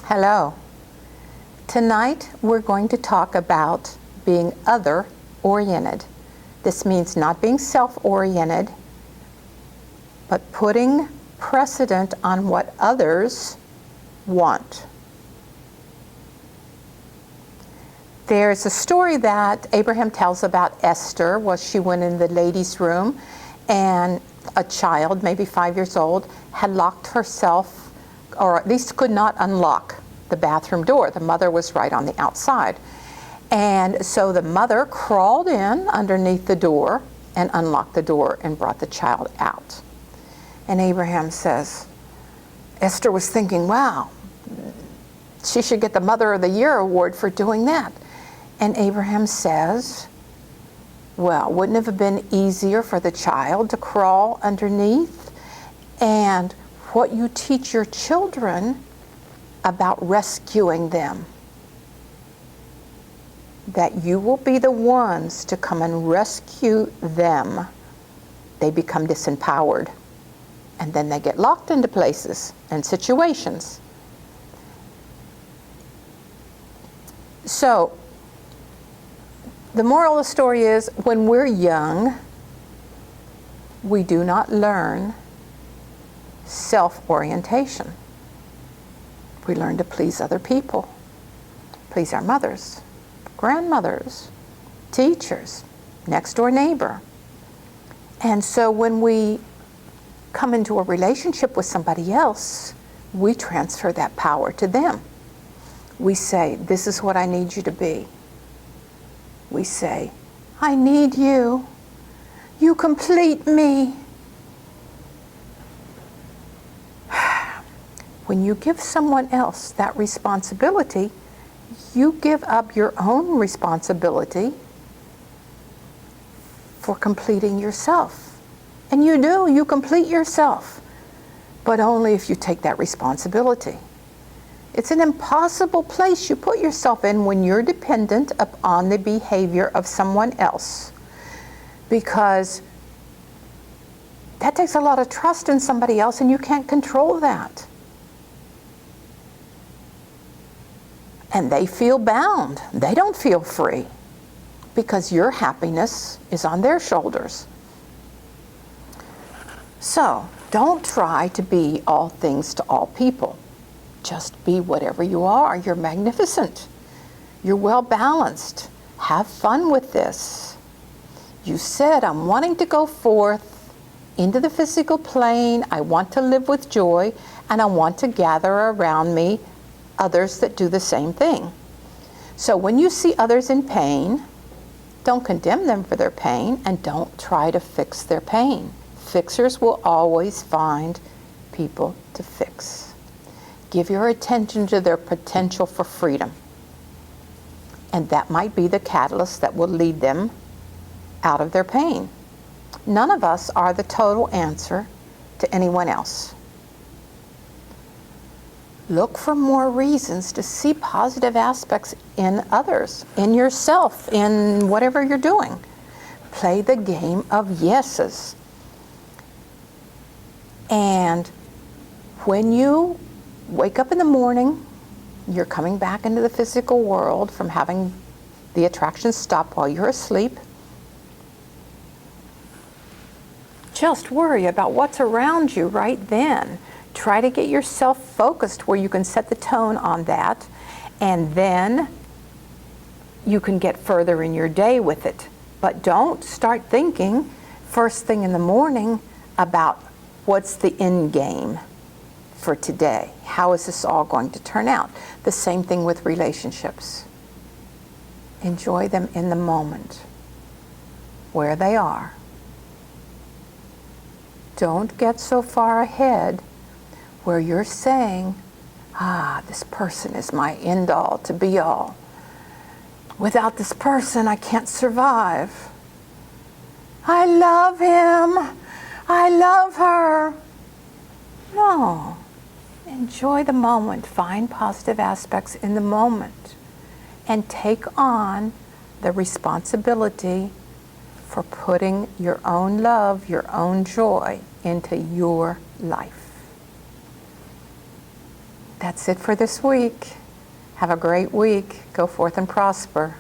Hello. Tonight we're going to talk about being other-oriented. This means not being self-oriented, but putting precedent on what others want. There's a story that Abraham tells about Esther. She went in the ladies' room, and a child, maybe 5 years old, had locked herself, or at least could not unlock the bathroom door. The mother was right on the outside. And so the mother crawled in underneath the door and unlocked the door and brought the child out. And Abraham says, Esther was thinking, wow, she should get the Mother of the Year award for doing that. And Abraham says, well, wouldn't it have been easier for the child to crawl underneath? And what you teach your children about rescuing them, that you will be the ones to come and rescue them, they become disempowered. And then they get locked into places and situations. So, the moral of the story is, when we're young, we do not learn self-orientation. We learn to please other people, please our mothers, grandmothers, teachers, next door neighbor. And so when we come into a relationship with somebody else, we transfer that power to them. We say, this is what I need you to be. We say, I need you. You complete me. When you give someone else that responsibility, you give up your own responsibility for completing yourself. And you do, you complete yourself, but only if you take that responsibility. It's an impossible place you put yourself in when you're dependent upon the behavior of someone else, because that takes a lot of trust in somebody else, and you can't control that. And they feel bound. They don't feel free, because your happiness is on their shoulders. So, don't try to be all things to all people. Just be whatever you are. You're magnificent. You're well balanced. Have fun with this. You said, I'm wanting to go forth into the physical plane. I want to live with joy, and I want to gather around me others that do the same thing. So when you see others in pain, don't condemn them for their pain, and don't try to fix their pain. Fixers will always find people to fix. Give your attention to their potential for freedom. And that might be the catalyst that will lead them out of their pain. None of us are the total answer to anyone else. Look for more reasons to see positive aspects in others, in yourself, in whatever you're doing. Play the game of yeses. And when you wake up in the morning, you're coming back into the physical world from having the attraction stop while you're asleep. Just worry about what's around you right then. Try to get yourself focused where you can set the tone on that, and then you can get further in your day with it. But don't start thinking first thing in the morning about what's the end game for today. How is this all going to turn out? The same thing with relationships. Enjoy them in the moment, where they are. Don't get so far ahead where you're saying, this person is my end all to be all. Without this person, I can't survive. I love him. I love her. No. Enjoy the moment. Find positive aspects in the moment. And take on the responsibility for putting your own love, your own joy into your life. That's it for this week. Have a great week. Go forth and prosper.